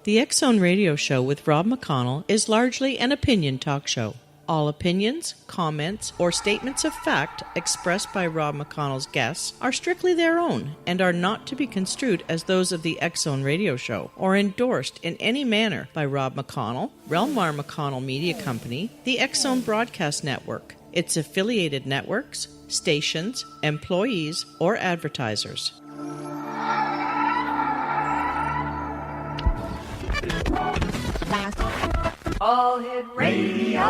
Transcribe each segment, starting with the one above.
The X Zone Radio Show with Rob McConnell is largely an opinion talk show. All opinions, comments, or statements of fact expressed by Rob McConnell's guests are strictly their own and are not to be construed as those of the X Zone Radio Show or endorsed in any manner by Rob McConnell, rel-mar McConnell Media Company, the X Zone Broadcast Network, its affiliated networks, stations, employees, or advertisers. All Hit Radio.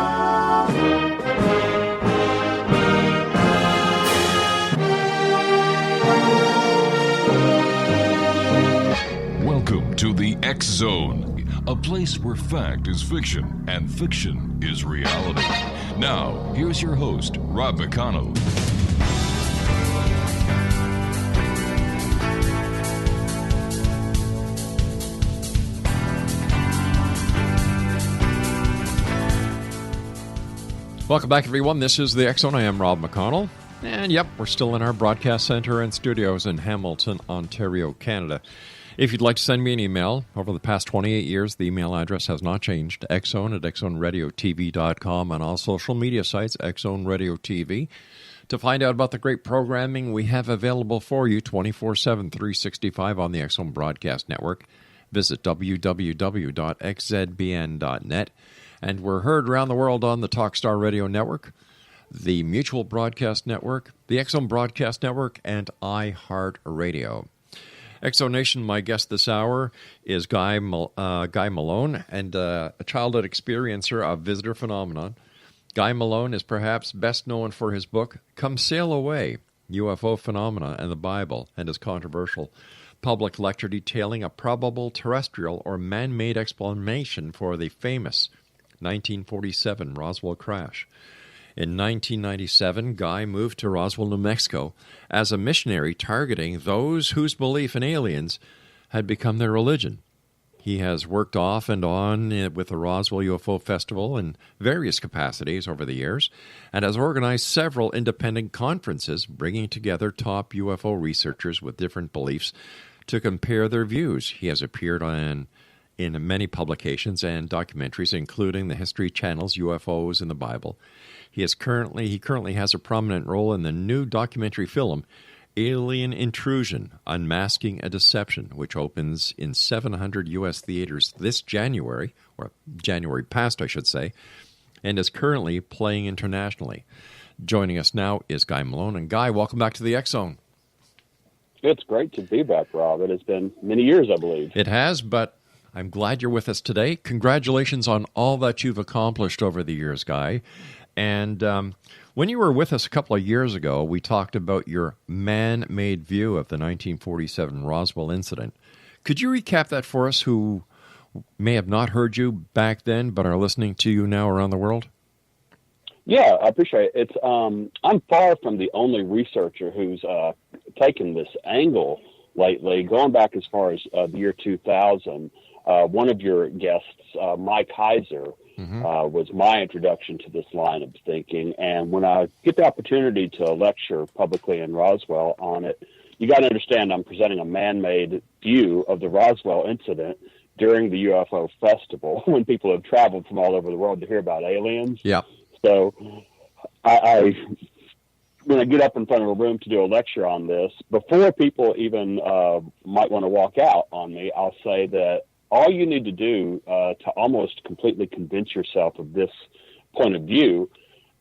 Welcome to the X Zone, a place where fact is fiction and fiction is reality. Now, here's your host, Rob McConnell. Welcome back, everyone. This is the X Zone. I am Rob McConnell. And yep, we're still in our broadcast center and studios in Hamilton, Ontario, Canada. If you'd like to send me an email, over the past 28 years, the email address has not changed. xzone@xzoneradiotv.com, on all social media sites, X-Zone Radio TV. To find out about the great programming we have available for you 24/7, 365 on the X Zone Broadcast Network, visit www.xzbn.net. And we're heard around the world on the Talkstar Radio Network, the Mutual Broadcast Network, the X Zone Broadcast Network, and iHeartRadio. X Zone Nation, my guest this hour is Guy Malone, and a childhood experiencer of visitor phenomenon. Guy Malone is perhaps best known for his book, Come Sail Away, UFO Phenomenon The Bible, and his controversial public lecture detailing a probable terrestrial or man-made explanation for the famous 1947 Roswell crash. In 1997, Guy moved to Roswell, New Mexico as a missionary targeting those whose belief in aliens had become their religion. He has worked off and on with the Roswell UFO Festival in various capacities over the years and has organized several independent conferences bringing together top UFO researchers with different beliefs to compare their views. He has appeared in many publications and documentaries, including the History Channel's UFOs in the Bible. He currently has a prominent role in the new documentary film, Alien Intrusion, Unmasking a Deception, which opens in 700 U.S. theaters this January, or January past, I should say, and is currently playing internationally. Joining us now is Guy Malone. And Guy, welcome back to the X Zone. It's great to be back, Rob. It has been many years, I believe. It has, but I'm glad you're with us today. Congratulations on all that you've accomplished over the years, Guy. And when you were with us a couple of years ago, we talked about your man-made view of the 1947 Roswell incident. Could you recap that for us who may have not heard you back then but are listening to you now around the world? Yeah, I appreciate it. I'm far from the only researcher who's taken this angle lately, going back as far as the year 2000. One of your guests, Mike Heiser, was my introduction to this line of thinking. And when I get the opportunity to lecture publicly in Roswell on it, you got to understand I'm presenting a man-made view of the Roswell incident during the UFO festival when people have traveled from all over the world to hear about aliens. Yeah. So when I get up in front of a room to do a lecture on this, before people even might want to walk out on me, I'll say that all you need to do to almost completely convince yourself of this point of view,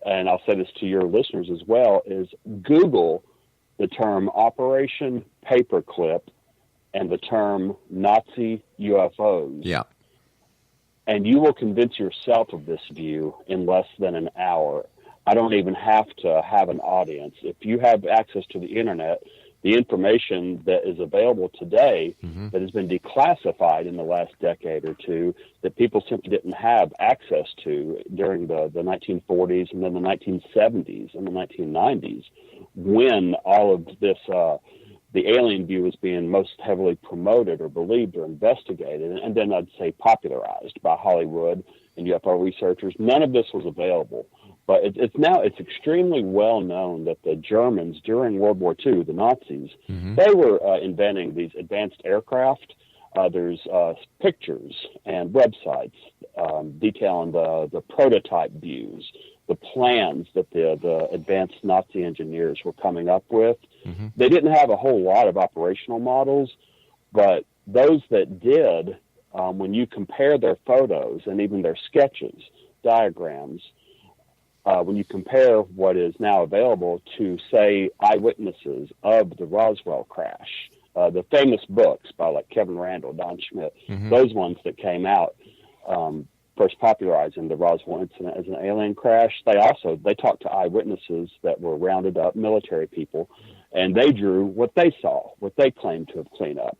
and I'll say this to your listeners as well, is Google the term Operation Paperclip and the term Nazi UFOs. Yeah. And you will convince yourself of this view in less than an hour. I don't even have to have an audience. If you have access to the internet, the information that is available today that has been declassified in the last decade or two that people simply didn't have access to during the 1940s and then the 1970s and the 1990s, when all of this, the alien view was being most heavily promoted or believed or investigated, and then I'd say popularized by Hollywood and UFO researchers. None of this was available. But it's extremely well known that the Germans during World War II, the Nazis, they were inventing these advanced aircraft There's pictures and websites detailing the prototype views, the plans that the advanced Nazi engineers were coming up with. Mm-hmm. They didn't have a whole lot of operational models, but those that did, when you compare their photos and even their sketches, diagrams, when you compare what is now available to, say, eyewitnesses of the Roswell crash, the famous books by like Kevin Randall, Don Schmidt, mm-hmm. those ones that came out, first popularizing the Roswell incident as an alien crash, they talked to eyewitnesses that were rounded up, military people, and they drew what they saw, what they claimed to have cleaned up.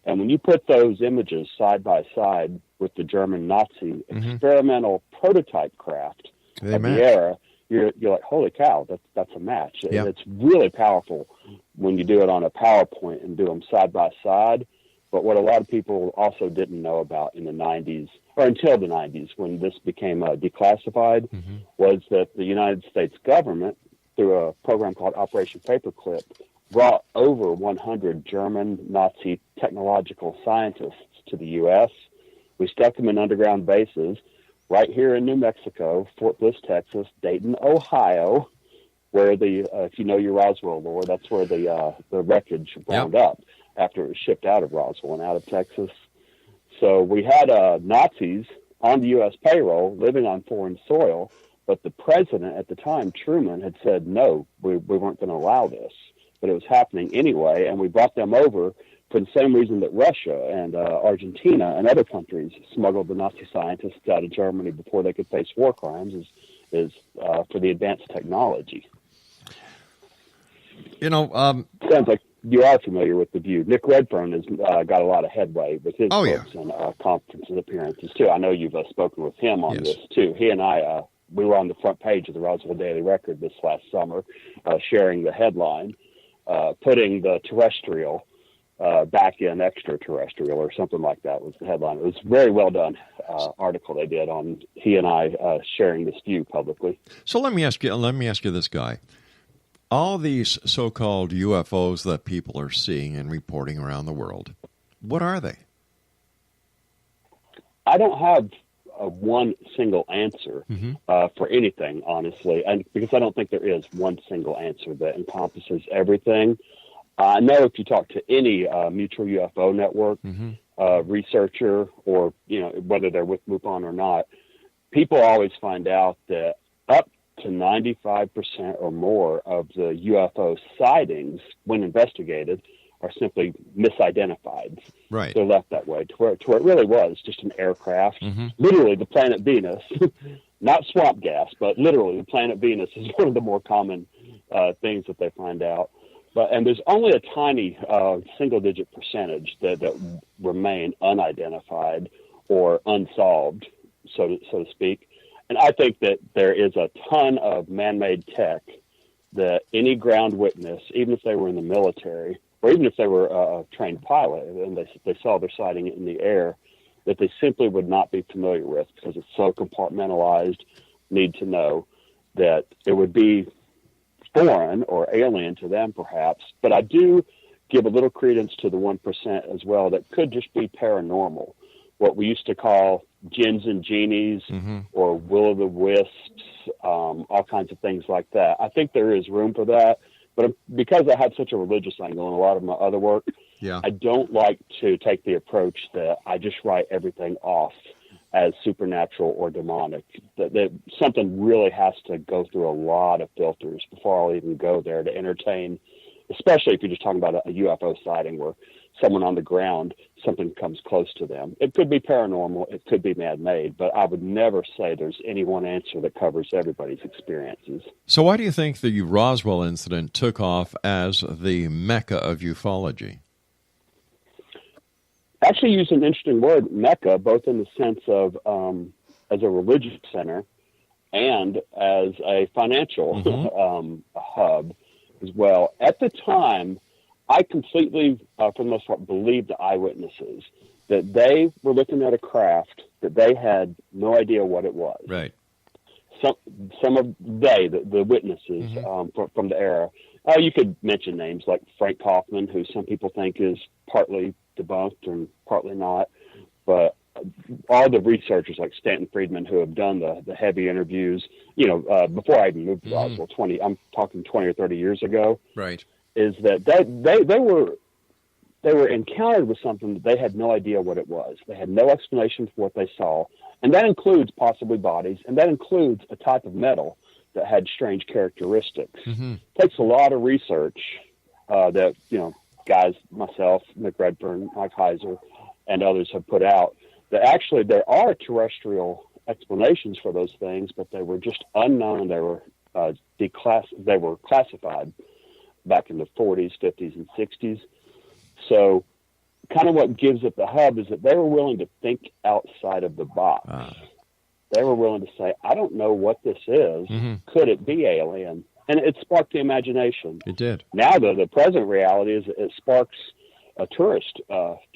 And when you put those images side by side with the German Nazi mm-hmm. experimental prototype craft of the era, you're like, holy cow, that's a match. Yep. It's really powerful when you do it on a PowerPoint and do them side by side. But what a lot of people also didn't know about in the 90s, or until the 90s, when this became declassified, mm-hmm. was that the United States government, through a program called Operation Paperclip, brought over 100 German Nazi technological scientists to the U.S. We stuck them in underground bases right here in New Mexico, Fort Bliss, Texas, Dayton, Ohio, where if you know your Roswell lore, that's where the wreckage wound yep. up after it was shipped out of Roswell and out of Texas. So we had Nazis on the U.S. payroll living on foreign soil, but the president at the time, Truman, had said, no, we weren't going to allow this. But it was happening anyway, and we brought them over for the same reason that Russia and Argentina and other countries smuggled the Nazi scientists out of Germany before they could face war crimes, is for the advanced technology. Sounds like you are familiar with The View. Nick Redfern has got a lot of headway with his books and conferences appearances, too. I know you've spoken with him on this, too. He and I, we were on the front page of the Roswell Daily Record this last summer, sharing the headline, putting the terrestrial back in extraterrestrial or something like that was the headline. It was a very well done article they did on he and I sharing this view publicly. So let me ask you this, Guy. All these so-called UFOs that people are seeing and reporting around the world, what are they? I don't have one single answer mm-hmm. For anything, honestly, and because I don't think there is one single answer that encompasses everything. I know if you talk to any Mutual UFO Network mm-hmm. Researcher, or whether they're with MUFON or not, people always find out that up to 95% or more of the UFO sightings, when investigated, are simply misidentified. Right. They're left that way to where it really was just an aircraft, mm-hmm. literally the planet Venus, not swamp gas, but literally the planet Venus is one of the more common things that they find out. And there's only a tiny single-digit percentage that remain unidentified or unsolved, so to speak. And I think that there is a ton of man-made tech that any ground witness, even if they were in the military, or even if they were a trained pilot and they saw their sighting in the air, that they simply would not be familiar with because it's so compartmentalized, need to know, that it would be foreign or alien to them perhaps. But I do give a little credence to the 1% as well that could just be paranormal, what we used to call jinns and genies mm-hmm. or will-o'-the-wisps, all kinds of things like that. I think there is room for that, but because I have such a religious angle in a lot of my other work, I don't like to take the approach that I just write everything off as supernatural or demonic. That something really has to go through a lot of filters before I'll even go there to entertain, especially if you're just talking about a UFO sighting where someone on the ground, something comes close to them. It could be paranormal, it could be man-made, but I would never say there's any one answer that covers everybody's experiences. So why do you think the Roswell incident took off as the mecca of ufology? Actually use an interesting word, mecca, both in the sense of as a religious center and as a financial mm-hmm. Hub as well. At the time, I completely, for the most part, believed the eyewitnesses that they were looking at a craft that they had no idea what it was. Right. Some of the witnesses mm-hmm. From the era. You could mention names like Frank Kaufman, who some people think is partly debunked and partly not. But all the researchers like Stanton Friedman who have done the heavy interviews, before I even moved to Roswell, I'm talking 20 or 30 years ago, right, is that they were encountered with something that they had no idea what it was. They had no explanation for what they saw. And that includes possibly bodies, and that includes a type of metal that had strange characteristics. It takes a lot of research that, guys, myself, Mick Redfern, Mike Heiser, and others have put out, that actually there are terrestrial explanations for those things, but they were just unknown. They were they were classified back in the 40s, 50s, and 60s. So kind of what gives it the hub is that they were willing to think outside of the box. They were willing to say, I don't know what this is. Could it be alien? And it sparked the imagination. It did. Now, the present reality is it sparks a tourist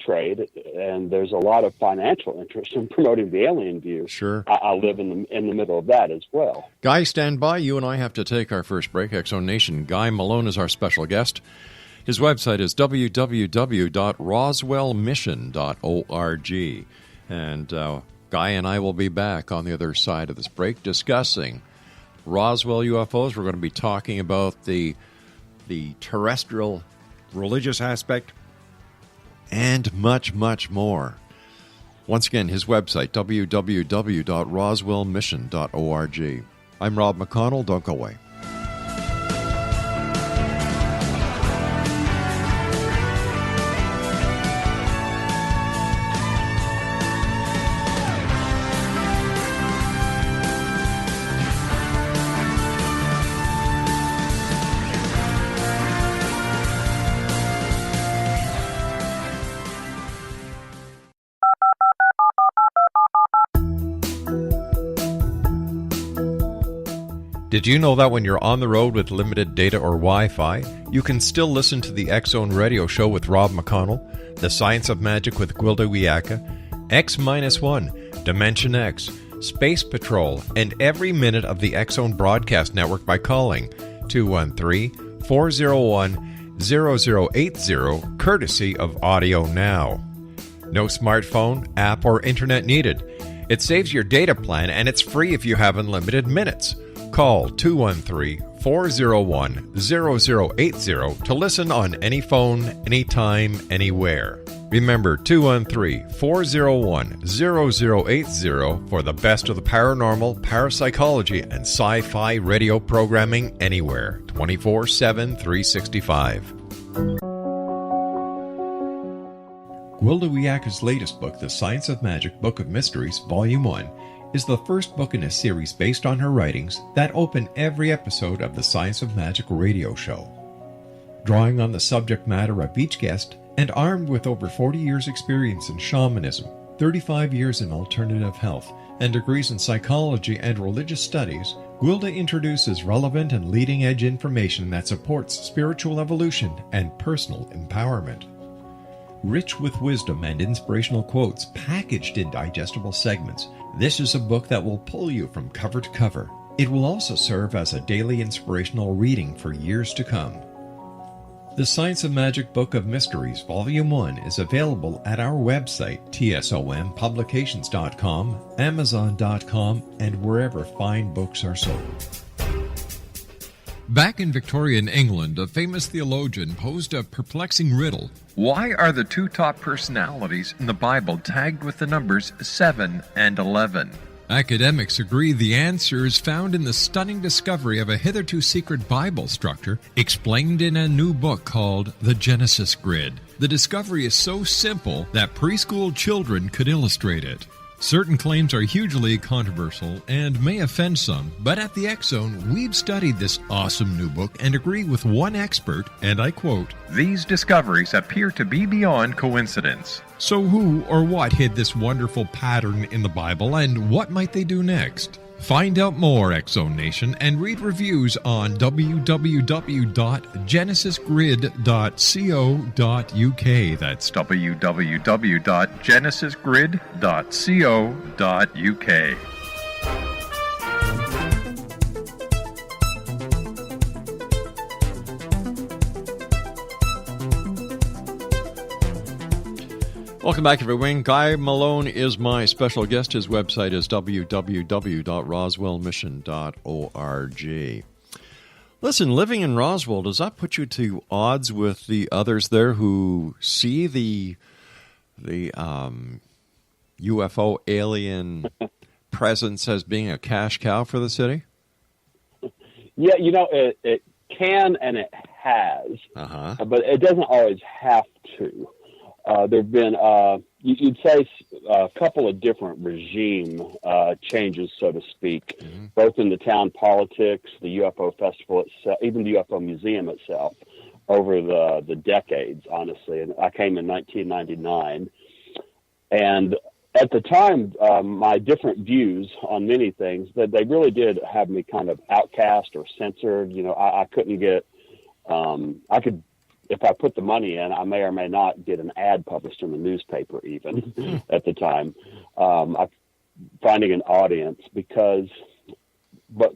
trade, and there's a lot of financial interest in promoting the alien view. Sure. I live in the middle of that as well. Guy, stand by. You and I have to take our first break. X-Zone Nation. Guy Malone is our special guest. His website is www.roswellmission.org. And Guy and I will be back on the other side of this break discussing Roswell UFOs. We're going to be talking about the terrestrial religious aspect and much, much more. Once again, his website, www.roswellmission.org. I'm Rob McConnell. Don't go away. Did you know that when you're on the road with limited data or Wi-Fi, you can still listen to the X-Zone Radio Show with Rob McConnell, The Science of Magic with Gwilda Wiyaka, X-1, Dimension X, Space Patrol, and every minute of the X-Zone Broadcast Network by calling 213-401-0080, courtesy of Audio Now. No smartphone, app, or internet needed. It saves your data plan, and it's free if you have unlimited minutes. Call 213-401-0080 to listen on any phone, anytime, anywhere. Remember, 213-401-0080 for the best of the paranormal, parapsychology, and sci-fi radio programming anywhere, 24/7, 365. Gwilda Wiyaka's latest book, The Science of Magic, Book of Mysteries, Volume 1, is the first book in a series based on her writings that open every episode of the Science of Magic radio show. Drawing on the subject matter of each guest, and armed with over 40 years' experience in shamanism, 35 years in alternative health, and degrees in psychology and religious studies, Gwilda introduces relevant and leading-edge information that supports spiritual evolution and personal empowerment. Rich with wisdom and inspirational quotes packaged in digestible segments, this is a book that will pull you from cover to cover. It will also serve as a daily inspirational reading for years to come. The Science of Magic Book of Mysteries, Volume 1 is available at our website, tsompublications.com, amazon.com, and wherever fine books are sold. Back in Victorian England, a famous theologian posed a perplexing riddle. Why are the two top personalities in the Bible tagged with the numbers 7 and 11? Academics agree the answer is found in the stunning discovery of a hitherto secret Bible structure explained in a new book called The Genesis Grid. The discovery is so simple that preschool children could illustrate it. Certain claims are hugely controversial and may offend some, but at the X-Zone, we've studied this awesome new book and agree with one expert, and I quote, "These discoveries appear to be beyond coincidence." So who or what hid this wonderful pattern in the Bible, and what might they do next? Find out more, X-Zone Nation, and read reviews on www.genesisgrid.co.uk. That's www.genesisgrid.co.uk. Welcome back, everyone. Guy Malone is my special guest. His website is www.roswellmission.org. Listen, living in Roswell, does that put you to odds with the others there who see the UFO alien presence as being a cash cow for the city? Yeah, it can and it has, but it doesn't always have to. There have been, you'd say, a couple of different regime changes, so to speak, both in the town politics, the UFO festival itself, even the UFO museum itself, over the decades, honestly. And I came in 1999. And at the time, my different views on many things, that they really did have me kind of outcast or censored. I couldn't get, if I put the money in, I may or may not get an ad published in the newspaper even at the time. Finding an audience but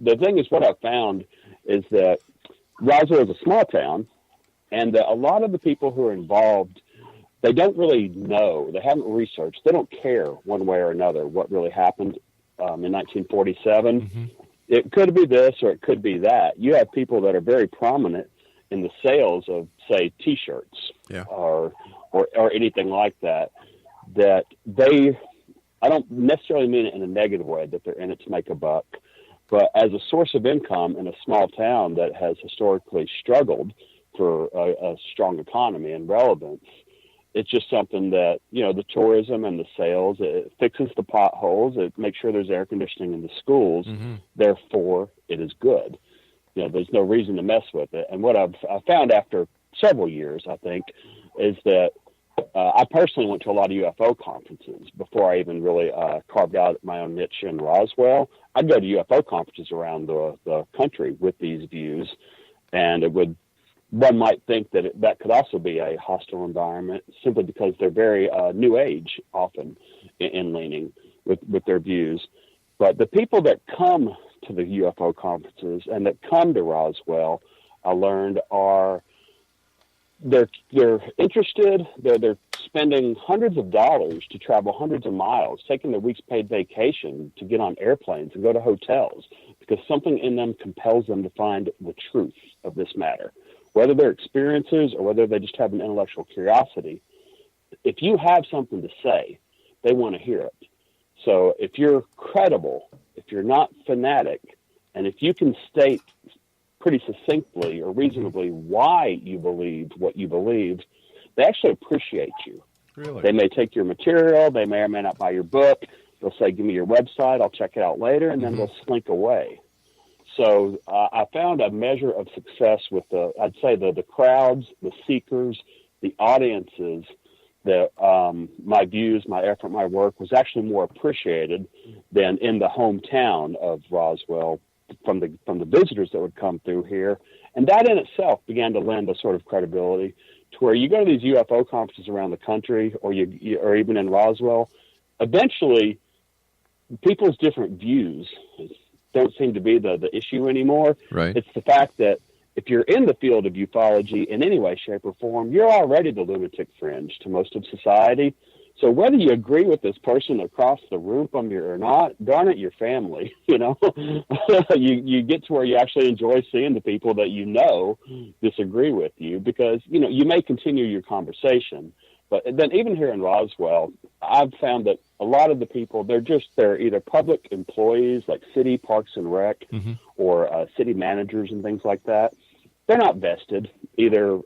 the thing is, what I found is that Roswell is a small town, and that a lot of the people who are involved, they don't really know. They haven't researched. They don't care one way or another what really happened in 1947. It could be this or it could be that. You have people that are very prominent in the sales of, say, T-shirts or anything like that, that I don't necessarily mean it in a negative way, that they're in it to make a buck, but as a source of income in a small town that has historically struggled for a strong economy and relevance, it's just something that, the tourism and the sales, it fixes the potholes, it makes sure there's air conditioning in the schools, therefore it is good. There's no reason to mess with it. And what I've found after several years, I think, is that I personally went to a lot of UFO conferences before I even really carved out my own niche in Roswell. I'd go to UFO conferences around the country with these views, and one might think that that could also be a hostile environment simply because they're very new age often in leaning with their views. But the people that come to the UFO conferences and that come to Roswell, I learned they're interested. They're spending hundreds of dollars to travel hundreds of miles, taking their week's paid vacation to get on airplanes and go to hotels because something in them compels them to find the truth of this matter, whether they're experiences or whether they just have an intellectual curiosity. If you have something to say, they want to hear it. So if you're credible, if you're not fanatic, and if you can state pretty succinctly or reasonably why you believed what you believed, they actually appreciate you. Really? They may take your material. They may or may not buy your book. They'll say, give me your website. I'll check it out later. And then they'll slink away. So I found a measure of success with I'd say the crowds, the seekers, the audiences, that my views, my effort, my work was actually more appreciated than in the hometown of Roswell from the visitors that would come through here. And that in itself began to lend a sort of credibility to where you go to these UFO conferences around the country or or even in Roswell, eventually people's different views don't seem to be the issue anymore. Right. It's the fact that if you're in the field of ufology in any way, shape, or form, you're already the lunatic fringe to most of society. So whether you agree with this person across the room from you or not, darn it, your family, you get to where you actually enjoy seeing the people that disagree with you because, you may continue your conversation. But then even here in Roswell, I've found that a lot of the people, they're either public employees like city, parks and rec, or city managers and things like that. They're not vested either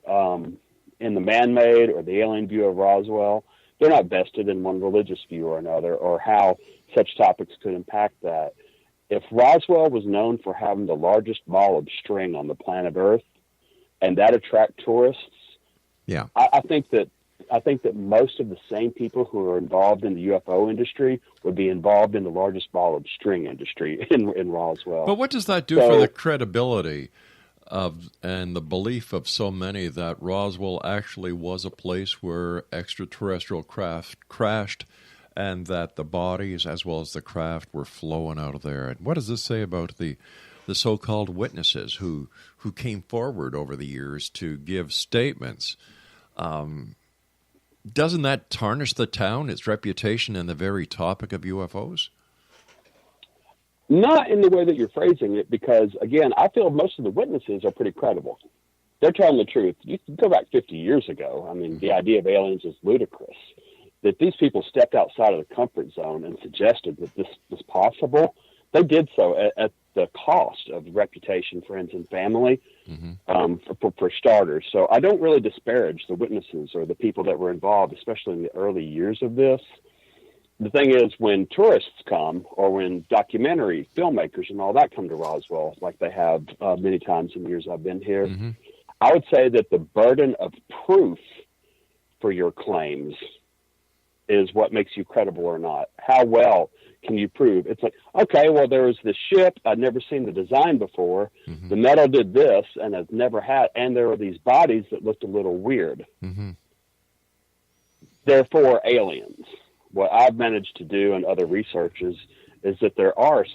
in the man-made or the alien view of Roswell. They're not vested in one religious view or another or how such topics could impact that. If Roswell was known for having the largest ball of string on the planet Earth and that attract tourists, I think that most of the same people who are involved in the UFO industry would be involved in the largest ball of string industry in Roswell. But what does that do for the credibility and the belief of so many that Roswell actually was a place where extraterrestrial craft crashed and that the bodies as well as the craft were flowing out of there? And what does this say about the so-called witnesses who came forward over the years to give statements? doesn't that tarnish the town, its reputation, and the very topic of UFOs? Not in the way that you're phrasing it, because, again, I feel most of the witnesses are pretty credible. They're telling the truth. You can go back 50 years ago. I mean, the idea of aliens is ludicrous. That these people stepped outside of the comfort zone and suggested that this was possible, they did so at the cost of reputation, friends, and family, for starters. So I don't really disparage the witnesses or the people that were involved, especially in the early years of this. The thing is, when tourists come, or when documentary filmmakers and all that come to Roswell, like they have many times in the years I've been here, I would say that the burden of proof for your claims is what makes you credible or not. How well can you prove? It's like, okay, well, there was this ship. I'd never seen the design before. The metal did this, and I've never had, and there were these bodies that looked a little weird. Therefore, aliens. What I've managed to do and other researchers is that there are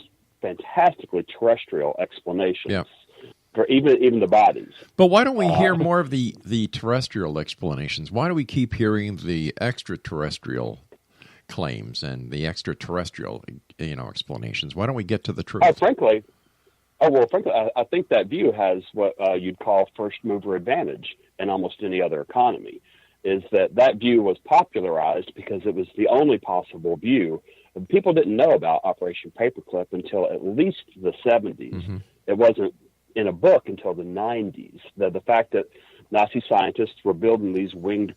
fantastically terrestrial explanations for even the bodies. But why don't we hear more of the terrestrial explanations? Why do we keep hearing the extraterrestrial claims and the extraterrestrial, explanations? Why don't we get to the truth? Frankly, I think that view has what you'd call first mover advantage in almost any other economy. Is that view was popularized because it was the only possible view. People didn't know about Operation Paperclip until at least the 70s. It wasn't in a book until the 90s. The fact that Nazi scientists were building these winged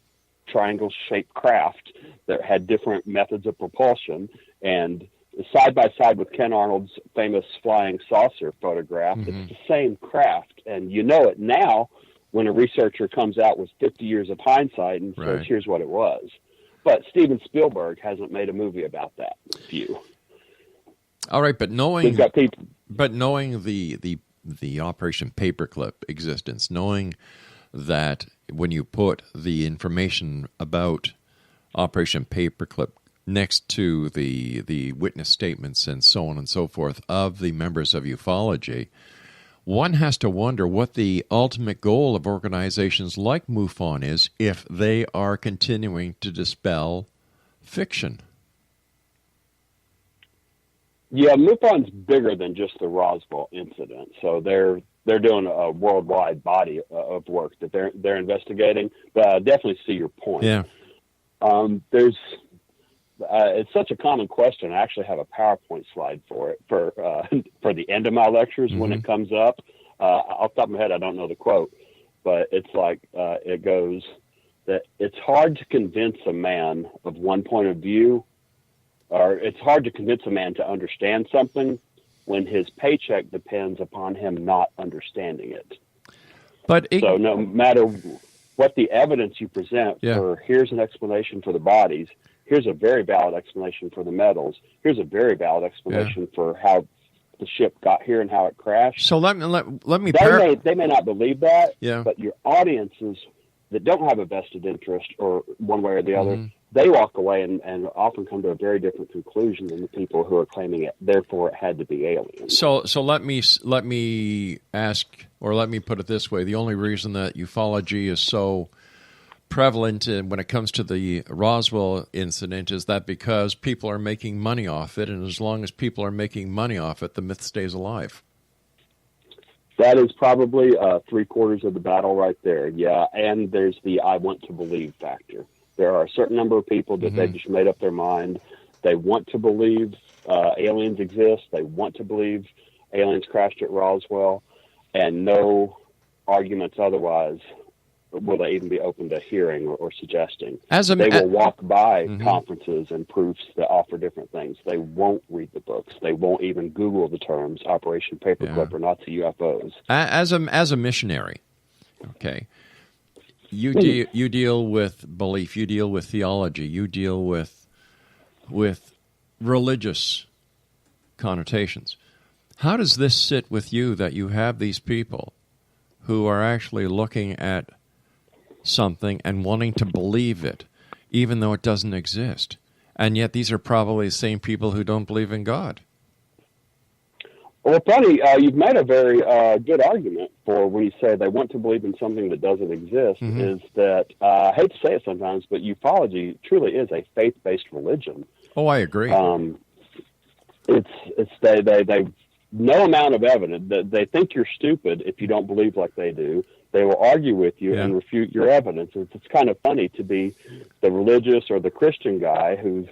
triangle-shaped craft that had different methods of propulsion, and side by side with Ken Arnold's famous flying saucer photograph, it's the same craft. And you know it now when a researcher comes out with 50 years of hindsight and says, here's what it was. But Steven Spielberg hasn't made a movie about that view. All right, but knowing the Operation Paperclip existence, knowing that when you put the information about Operation Paperclip next to the witness statements and so on and so forth of the members of ufology, one has to wonder what the ultimate goal of organizations like MUFON is if they are continuing to dispel fiction. Yeah, MUFON's bigger than just the Roswell incident. So they're doing a worldwide body of work that they're investigating. But I definitely see your point. Yeah. It's such a common question. I actually have a PowerPoint slide for it for the end of my lectures when it comes up. Off the top of my head, I don't know the quote, but it's like it goes that it's hard to convince a man of one point of view, or it's hard to convince a man to understand something when his paycheck depends upon him not understanding it. So no matter what the evidence you present for here's an explanation for the bodies, here's a very valid explanation for the metals, here's a very valid explanation for how the ship got here and how it crashed. So let me they may not believe that, but your audiences that don't have a vested interest or one way or the other, they walk away and often come to a very different conclusion than the people who are claiming it. Therefore, it had to be aliens. So let me ask, or let me put it this way: the only reason that ufology is so prevalent when it comes to the Roswell incident is that because people are making money off it, and as long as people are making money off it, the myth stays alive. That is probably 3/4 of the battle right there. Yeah, and there's the I want to believe factor. There are a certain number of people that they've just made up their mind. They want to believe aliens exist. They want to believe aliens crashed at Roswell, and no arguments otherwise will they even be open to hearing or suggesting. They will walk by conferences and proofs that offer different things. They won't read the books. They won't even Google the terms Operation Paperclip or Nazi UFOs. As a missionary, okay, you deal with belief, you deal with theology, you deal with religious connotations. How does this sit with you that you have these people who are actually looking at something and wanting to believe it, even though it doesn't exist? And yet these are probably the same people who don't believe in God. Well, funny, you've made a very good argument for when you say they want to believe in something that doesn't exist, is that, I hate to say it sometimes, but ufology truly is a faith-based religion. Oh, I agree. They no amount of evidence. They think you're stupid if you don't believe like they do. They will argue with you and refute your evidence. It's kind of funny to be the religious or the Christian guy who's,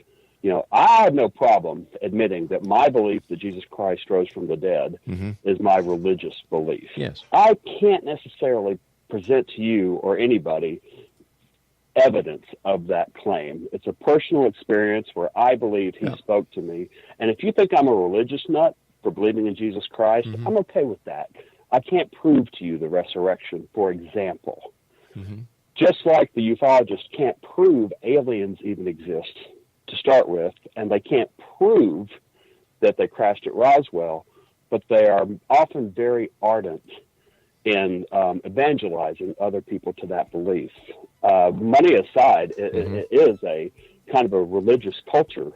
I have no problem admitting that my belief that Jesus Christ rose from the dead is my religious belief. Yes. I can't necessarily present to you or anybody evidence of that claim. It's a personal experience where I believe he spoke to me. And if you think I'm a religious nut for believing in Jesus Christ, I'm okay with that. I can't prove to you the resurrection, for example. Just like the ufologists can't prove aliens even exist to start with, and they can't prove that they crashed at Roswell, but they are often very ardent in evangelizing other people to that belief. Money aside, it is a kind of a religious culture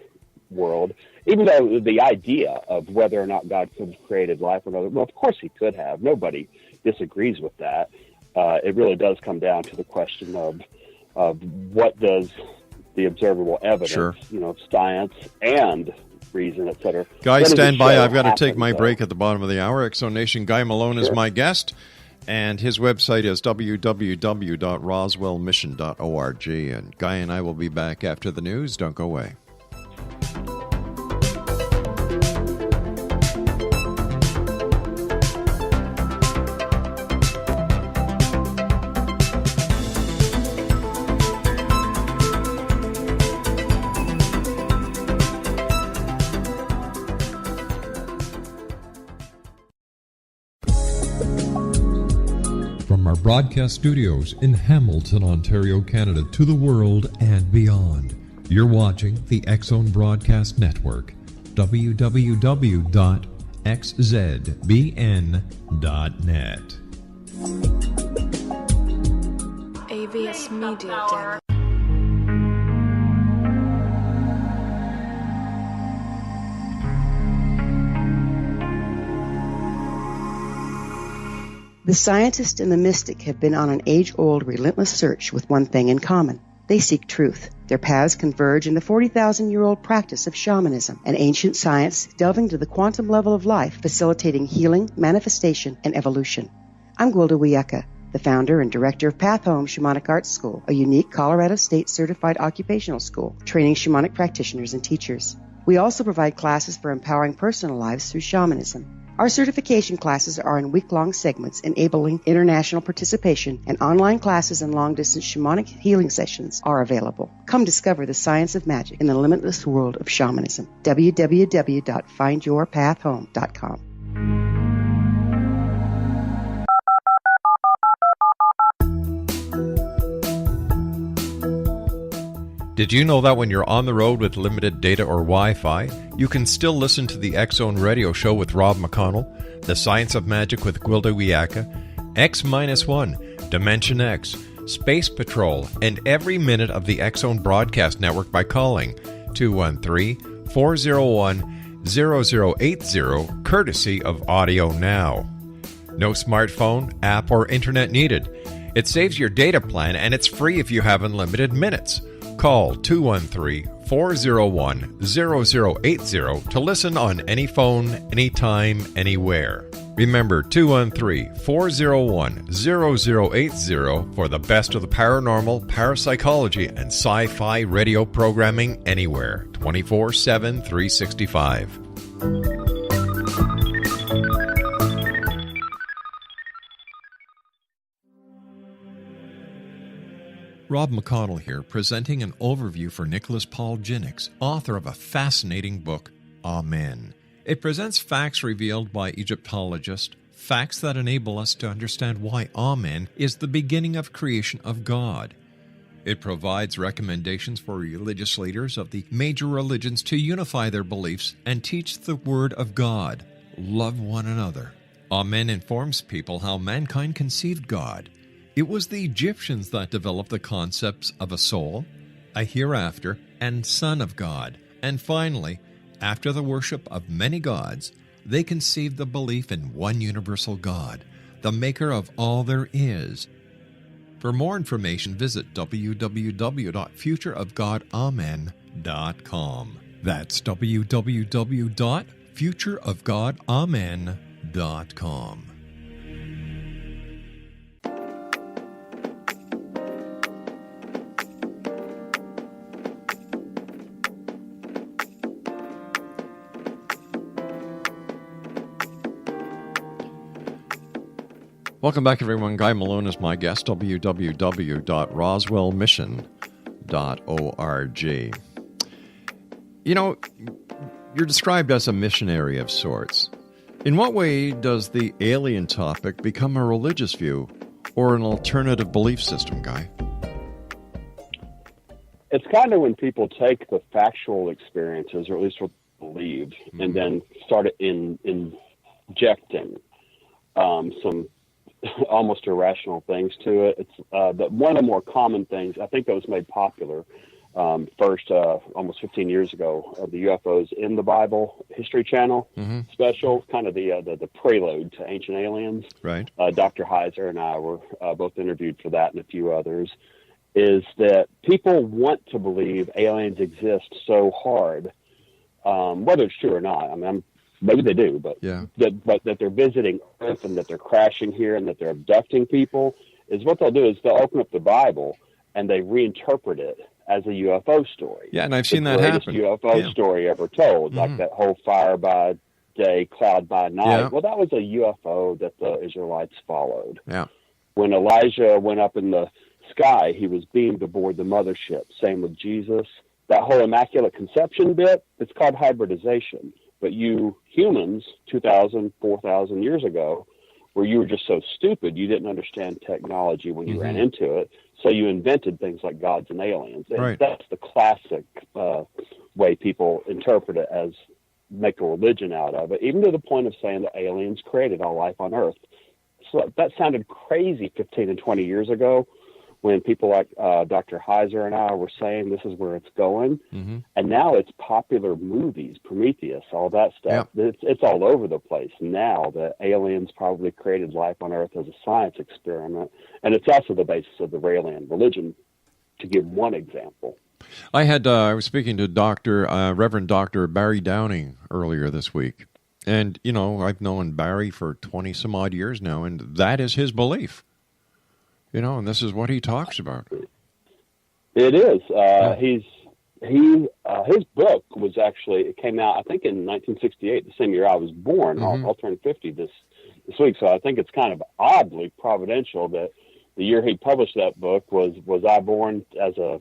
world, even though the idea of whether or not God could have created life or not, well, of course he could have. Nobody disagrees with that. It really does come down to the question of what does the observable evidence, science and reason, etc. Guy, stand by. I've got to take my break at the bottom of the hour. Exo Nation, Guy Malone is my guest, and his website is www.roswellmission.org. And Guy and I will be back after the news. Don't go away. Broadcast studios in Hamilton, Ontario, Canada, to the world and beyond. You're watching the X-Zone Broadcast Network, www.xzbn.net. AVS Media Demo. The scientist and the mystic have been on an age-old, relentless search with one thing in common. They seek truth. Their paths converge in the 40,000-year-old practice of shamanism, an ancient science delving to the quantum level of life, facilitating healing, manifestation, and evolution. I'm Gwilda Wiyaka, the founder and director of Path Home Shamanic Arts School, a unique Colorado State-certified occupational school, training shamanic practitioners and teachers. We also provide classes for empowering personal lives through shamanism. Our certification classes are in week-long segments enabling international participation, and online classes and long-distance shamanic healing sessions are available. Come discover the science of magic in the limitless world of shamanism. www.findyourpathhome.com. Did you know that when you're on the road with limited data or Wi-Fi, you can still listen to the X-Zone Radio Show with Rob McConnell, The Science of Magic with Gwilda Wiyaka, X-1, Dimension X, Space Patrol, and every minute of the X-Zone Broadcast Network by calling 213-401-0080, courtesy of Audio Now. No smartphone, app, or internet needed. It saves your data plan, and it's free if you have unlimited minutes. Call 213-401-0080 to listen on any phone, anytime, anywhere. Remember 213-401-0080 for the best of the paranormal, parapsychology, and sci-fi radio programming anywhere, 24/7, 365. Rob McConnell here, presenting an overview for Nicholas Paul Jennings, author of a fascinating book, Amen. It presents facts revealed by Egyptologists, facts that enable us to understand why Amen is the beginning of creation of God. It provides recommendations for religious leaders of the major religions to unify their beliefs and teach the Word of God. Love one another. Amen informs people how mankind conceived God. It was the Egyptians that developed the concepts of a soul, a hereafter, and Son of God. And finally, after the worship of many gods, they conceived the belief in one universal God, the maker of all there is. For more information, visit www.futureofgodamen.com. That's www.futureofgodamen.com. Welcome back, everyone. Guy Malone is my guest, www.roswellmission.org. You know, you're described as a missionary of sorts. In what way does the alien topic become a religious view or an alternative belief system, Guy? It's kind of when people take the factual experiences, or at least what they believe, and then start injecting some almost irrational things to it. It's one of the more common things, I think, that was made popular first almost 15 years ago, of the UFOs in the Bible History Channel special, kind of the prelude to Ancient Aliens. Right. Dr. Heiser and I were both interviewed for that, and a few others. Is that people want to believe aliens exist so hard, whether it's true or not. I mean, maybe they do, but that they're visiting Earth and that they're crashing here and that they're abducting people, is what they'll do is they'll open up the Bible and they reinterpret it as a UFO story. Yeah, and I've seen that happen. The greatest UFO story ever told, like that whole fire by day, cloud by night. Yeah. Well, that was a UFO that the Israelites followed. Yeah. When Elijah went up in the sky, he was beamed aboard the mothership. Same with Jesus. That whole Immaculate Conception bit, it's called hybridization. But you humans, 2,000, 4,000 years ago, where you were just so stupid, you didn't understand technology when you ran into it, so you invented things like gods and aliens. And right. That's the classic way people interpret it, as make a religion out of it, even to the point of saying that aliens created all life on Earth. So that sounded crazy 15 and 20 years ago, when people like Dr. Heiser and I were saying this is where it's going. And now it's popular movies, Prometheus, all that stuff. Yep. It's all over the place now that aliens probably created life on Earth as a science experiment. And it's also the basis of the Raelian religion, to give one example. I was speaking to Reverend Dr. Barry Downing earlier this week. And, you know, I've known Barry for 20 some odd years now, and that is his belief. You know, and this is what he talks about. It is. His book was actually, it came out, I think, in 1968, the same year I was born. I'll turn 50 this week, so I think it's kind of oddly providential that the year he published that book was I born to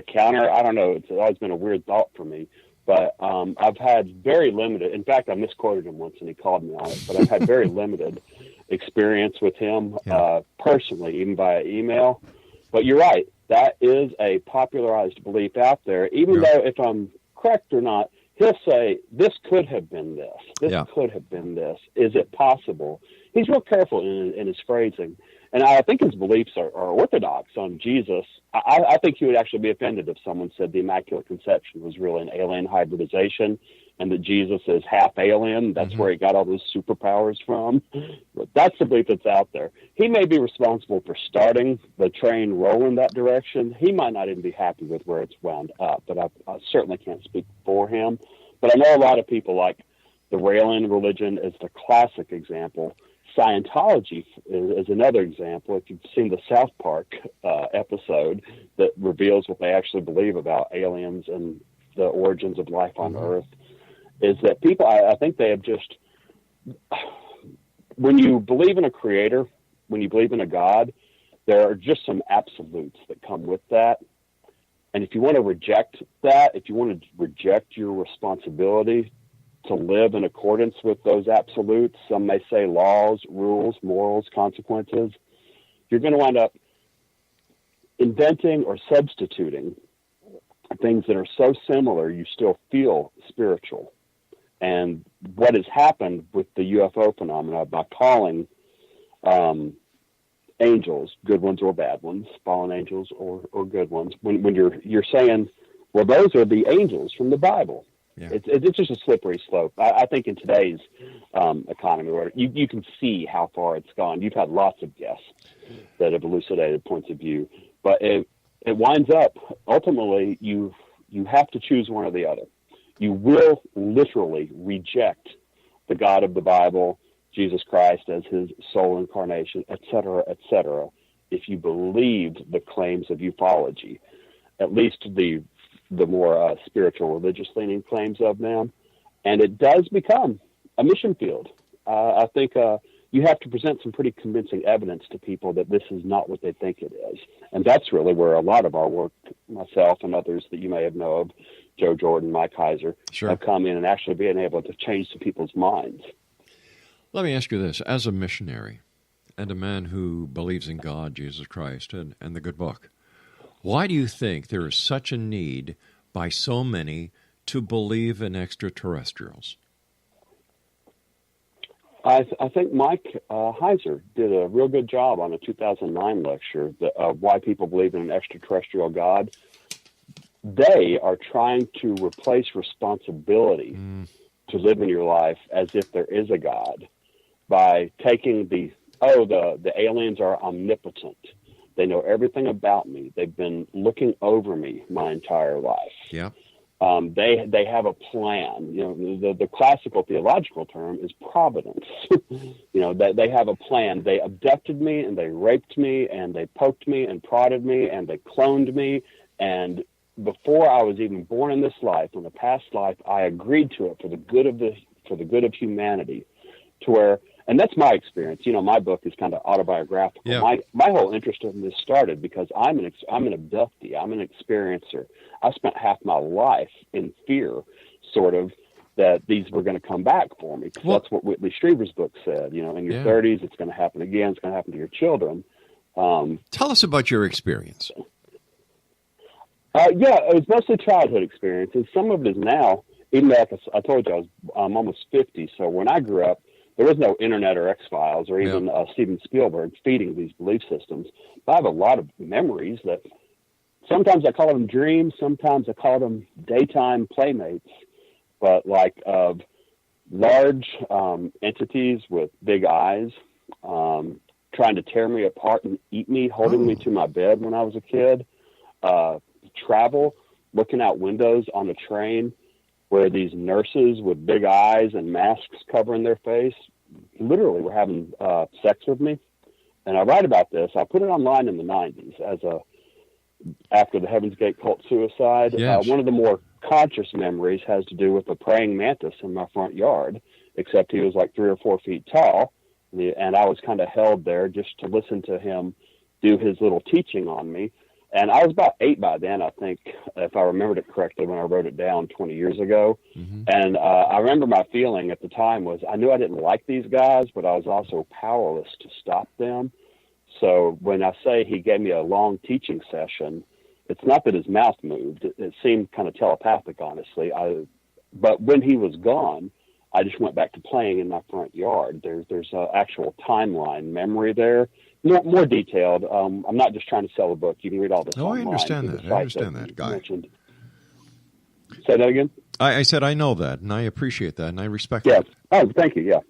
counter. I don't know. It's always been a weird thought for me. But I've had very limited, in fact, I misquoted him once and he called me on it, but I've had very limited experience with him personally, even via email. But you're right. That is a popularized belief out there, even though, if I'm correct or not, he'll say, this could have been this. This could have been this. Is it possible? He's real careful in his phrasing. And I think his beliefs are orthodox on Jesus. I think he would actually be offended if someone said the Immaculate Conception was really an alien hybridization and that Jesus is half alien. That's where he got all those superpowers from. But that's the belief that's out there. He may be responsible for starting the train rolling that direction. He might not even be happy with where it's wound up, but I certainly can't speak for him. But I know a lot of people, like the Raelian religion is the classic example. Scientology is another example. If you've seen the South Park episode that reveals what they actually believe about aliens and the origins of life on Earth, is that people, I think they have just, when you believe in a creator, when you believe in a God, there are just some absolutes that come with that. And if you want to reject that, if you want to reject your responsibility to live in accordance with those absolutes, some may say laws, rules, morals, consequences, you're going to wind up inventing or substituting things that are so similar you still feel spiritual. And what has happened with the UFO phenomena, by calling angels, good ones or bad ones, fallen angels or good ones, when you're saying, well, those are the angels from the Bible. Yeah. It's just a slippery slope. I think in today's economy, where you can see how far it's gone. You've had lots of guests that have elucidated points of view, but it winds up ultimately you have to choose one or the other. You will literally reject the God of the Bible, Jesus Christ as his soul incarnation, et cetera, if you believed the claims of ufology, at least the more spiritual, religious-leaning claims of them. And it does become a mission field. I think you have to present some pretty convincing evidence to people that this is not what they think it is. And that's really where a lot of our work, myself and others that you may have known of, Joe Jordan, Mike Heiser, have come in and actually being able to change some people's minds. Let me ask you this. As a missionary and a man who believes in God, Jesus Christ, and the good book, why do you think there is such a need by so many to believe in extraterrestrials? I think Mike Heiser did a real good job on a 2009 lecture of why people believe in an extraterrestrial God. They are trying to replace responsibility to live in your life as if there is a God by taking the aliens are omnipotent. They know everything about me. They've been looking over me my entire life. Yeah. They have a plan. You know, the classical theological term is providence. They have a plan. They abducted me and they raped me and they poked me and prodded me and they cloned me. And before I was even born in this life, in the past life, I agreed to it for the good of humanity. And that's my experience. My book is kind of autobiographical. Yeah. My whole interest in this started because I'm an abductee. I'm an experiencer. I spent half my life in fear, sort of, that these were going to come back for me. That's what Whitley Strieber's book said. In your 30s, it's going to happen again. It's going to happen to your children. Tell us about your experience. It was mostly childhood experiences. Some of it is now. Even though I told you I'm almost 50, so when I grew up, there was no internet or X-Files or even Steven Spielberg feeding these belief systems. But I have a lot of memories that sometimes I call them dreams, sometimes I call them daytime playmates, but like of large entities with big eyes trying to tear me apart and eat me, holding me to my bed when I was a kid, travel, looking out windows on a train, where these nurses with big eyes and masks covering their face literally were having sex with me. And I write about this. I put it online in the 90s after the Heaven's Gate cult suicide. Yes. One of the more conscious memories has to do with a praying mantis in my front yard, except he was like 3 or 4 feet tall. And I was kind of held there just to listen to him do his little teaching on me. And I was about 8 by then, I think, if I remembered it correctly when I wrote it down 20 years ago. Mm-hmm. And I remember my feeling at the time was I knew I didn't like these guys, but I was also powerless to stop them. So when I say he gave me a long teaching session, it's not that his mouth moved. It seemed kind of telepathic, honestly. But when he was gone, I just went back to playing in my front yard. There's an actual timeline memory there. More detailed. I'm not just trying to sell a book. You can read all this online. I understand that. I understand that, Guy. Mentioned. Say that again? I said I know that, and I appreciate that, and I respect that. Yeah. Oh, thank you, yeah.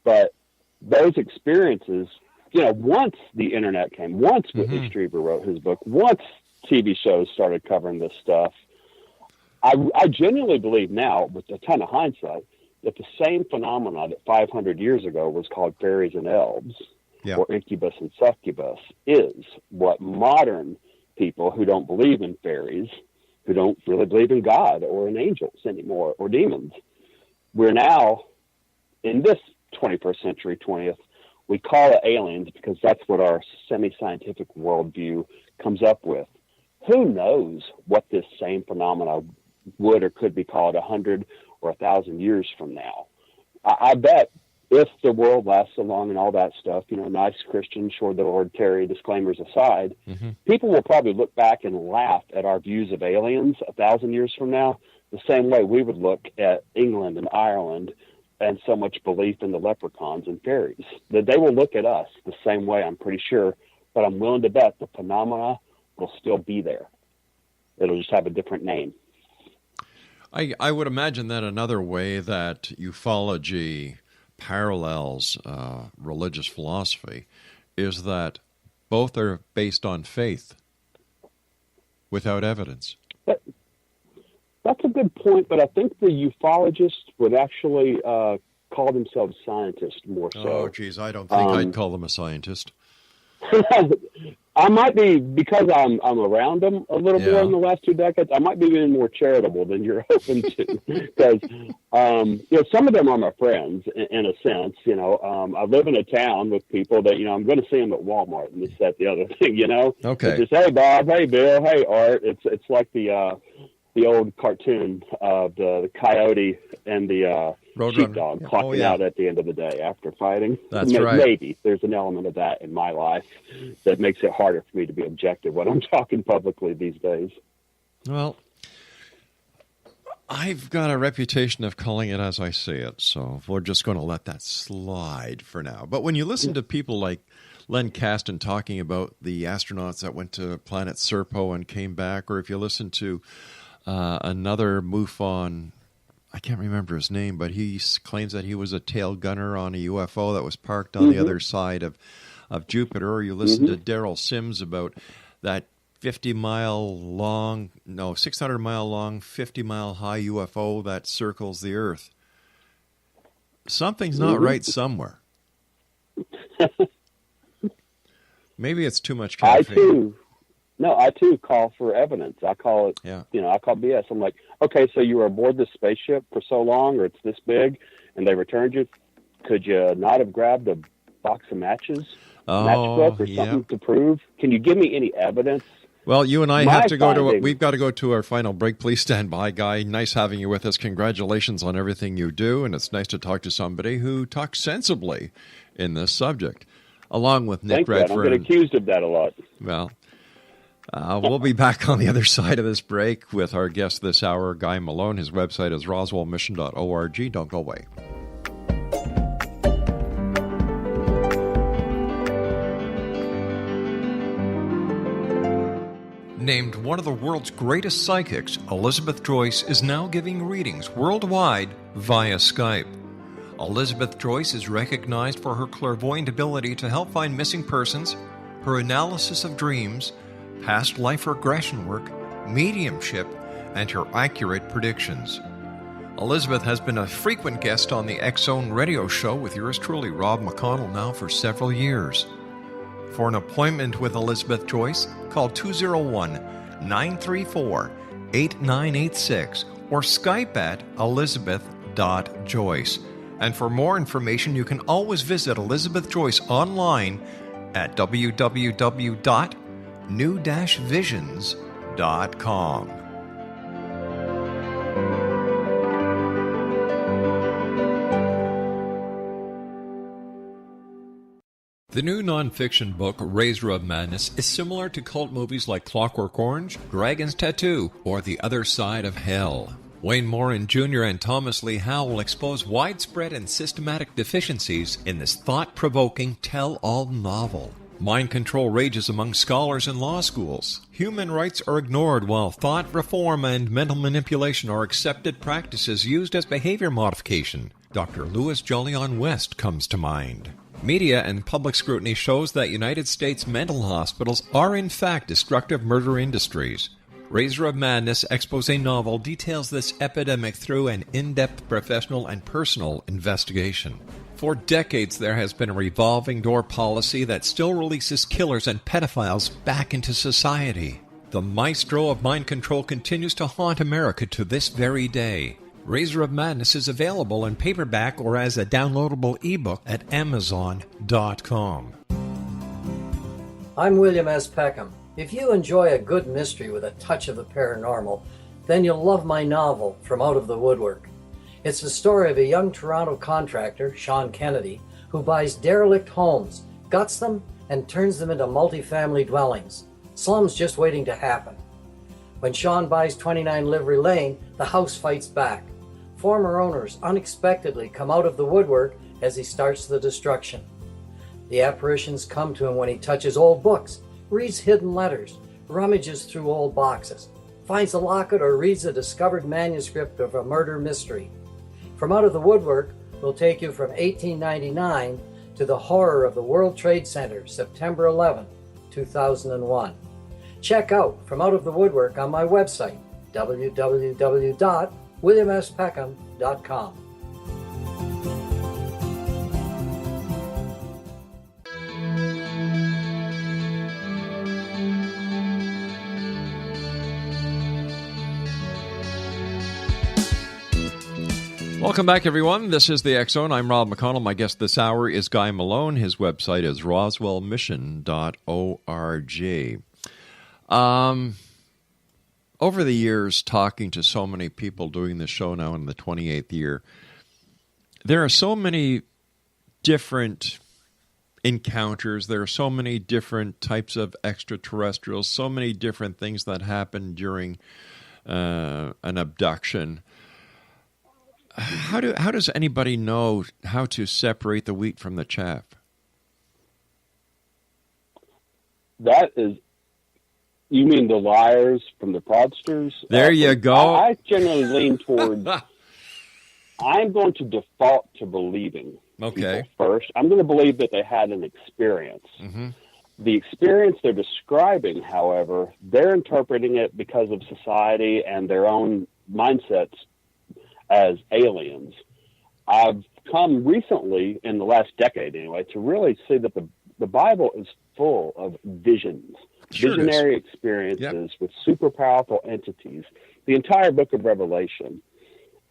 But those experiences, once the Internet came, once Whitley Strieber wrote his book, once TV shows started covering this stuff, I genuinely believe now, with a ton of hindsight, that the same phenomena that 500 years ago was called fairies and elves, or incubus and succubus, is what modern people who don't believe in fairies, who don't really believe in God or in angels anymore or demons, we're now in this 21st century, 20th, we call it aliens because that's what our semi-scientific worldview comes up with. Who knows what this same phenomena would or could be called 100 or 1,000 years from now? I bet if the world lasts so long and all that stuff, nice Christian, sure the Lord Terry disclaimers aside, people will probably look back and laugh at our views of aliens 1,000 years from now, the same way we would look at England and Ireland and so much belief in the leprechauns and fairies. That they will look at us the same way, I'm pretty sure, but I'm willing to bet the phenomena will still be there. It'll just have a different name. I would imagine that another way that ufology parallels religious philosophy is that both are based on faith without evidence. That's a good point, but I think the ufologists would actually call themselves scientists more so. Oh, geez, I don't think I'd call them a sicentist. I might be, because I'm around them a little more in the last 2 decades, I might be being more charitable than you're open to. Because, some of them are my friends in a sense. I live in a town with people that, I'm going to see them at Walmart and this, that, the other thing, Okay. It's just, hey, Bob, hey, Bill, hey, Art. It's like the old cartoon of the coyote and the sheepdog clocking out at the end of the day after fighting. That's right. Maybe there's an element of that in my life that makes it harder for me to be objective when I'm talking publicly these days. Well, I've got a reputation of calling it as I see it, so we're just going to let that slide for now. But when you listen to people like Len Kasten talking about the astronauts that went to planet Serpo and came back, or if you listen to another MUFON, I can't remember his name, but he claims that he was a tail gunner on a UFO that was parked on the other side of Jupiter. Or you listen to Daryl Sims about that 600-mile long, 50-mile-high UFO that circles the Earth. Something's not right somewhere. Maybe it's too much caffeine. I too call for evidence. I call it, I call BS. I'm like, okay, so you were aboard this spaceship for so long, or it's this big, and they returned you. Could you not have grabbed a box of matches, matchbook, or something to prove? Can you give me any evidence? Well, you and I have to we've got to go to our final break. Please stand by, Guy. Nice having you with us. Congratulations on everything you do, and it's nice to talk to somebody who talks sensibly in this subject, along with Nick Redfern. I get accused of that a lot. Well, we'll be back on the other side of this break with our guest this hour, Guy Malone. His website is roswellmission.org. Don't go away. Named one of the world's greatest psychics, Elizabeth Joyce is now giving readings worldwide via Skype. Elizabeth Joyce is recognized for her clairvoyant ability to help find missing persons, her analysis of dreams, past life regression work, mediumship, and her accurate predictions. Elizabeth has been a frequent guest on the X Zone radio show with yours truly, Rob McConnell, now for several years. For an appointment with Elizabeth Joyce, call 201-934-8986 or Skype at elizabeth.joyce. And for more information, you can always visit Elizabeth Joyce online at www.new-visions.com. The new nonfiction book, Razor of Madness, is similar to cult movies like Clockwork Orange, Dragon's Tattoo, or The Other Side of Hell. Wayne Morin Jr. and Thomas Lee Howe will expose widespread and systematic deficiencies in this thought-provoking tell-all novel. Mind control rages among scholars in law schools. Human rights are ignored while thought reform and mental manipulation are accepted practices used as behavior modification. Dr. Louis Jolyon West comes to mind. Media and public scrutiny shows that United States mental hospitals are in fact destructive murder industries. Razor of Madness expose novel details this epidemic through an in-depth professional and personal investigation. For decades, there has been a revolving door policy that still releases killers and pedophiles back into society. The maestro of mind control continues to haunt America to this very day. Razor of Madness is available in paperback or as a downloadable ebook at Amazon.com. I'm William S. Peckham. If you enjoy a good mystery with a touch of the paranormal, then you'll love my novel, From Out of the Woodwork. It's the story of a young Toronto contractor, Sean Kennedy, who buys derelict homes, guts them, and turns them into multi-family dwellings. Slums just waiting to happen. When Sean buys 29 Livery Lane, the house fights back. Former owners unexpectedly come out of the woodwork as he starts the destruction. The apparitions come to him when he touches old books, reads hidden letters, rummages through old boxes. finds a locket or reads a discovered manuscript of a murder mystery. From Out of the Woodwork will take you from 1899 to the horror of the World Trade Center, September 11, 2001. Check out From Out of the Woodwork on my website, www.williamspeckham.com. Welcome back, everyone. This is the X-Zone. I'm Rob McConnell. My guest this hour is Guy Malone. His website is roswellmission.org. Over the years, talking to so many people doing the show now in the 28th year, there are so many different encounters. There are so many different types of extraterrestrials, so many different things that happen during an abduction. How does anybody know how to separate the wheat from the chaff? That is, you mean the liars from the fraudsters? There you go. I generally lean towards, I'm going to default to believing people first. I'm going to believe that they had an experience. Mm-hmm. The experience they're describing, however, they're interpreting it because of society and their own mindsets as aliens. I've come recently, in the last decade anyway, to really see that the Bible is full of visions, visionary experiences with super powerful entities. The entire book of Revelation,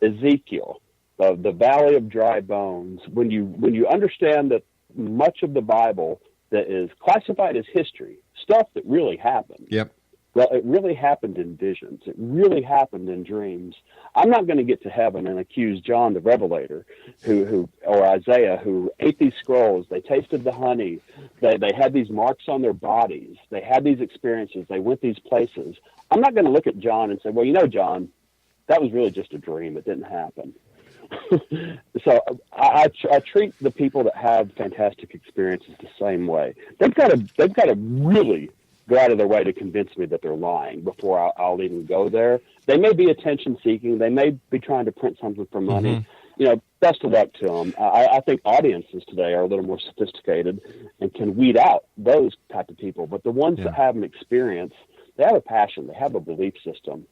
Ezekiel, the Valley of Dry Bones. When you understand that much of the Bible that is classified as history, stuff that really happened. Yep. Well, it really happened in visions. It really happened in dreams. I'm not going to get to heaven and accuse John the Revelator, or Isaiah, who ate these scrolls. They tasted the honey. They had these marks on their bodies. They had these experiences. They went these places. I'm not going to look at John and say, well, John, that was really just a dream. It didn't happen. So I treat the people that have fantastic experiences the same way. They've got to really go out of their way to convince me that they're lying before I'll even go there. They may be attention seeking. They may be trying to print something for money. Mm-hmm. Best of luck to them. I think audiences today are a little more sophisticated and can weed out those type of people. But the ones that have an experience, they have a passion. They have a belief system.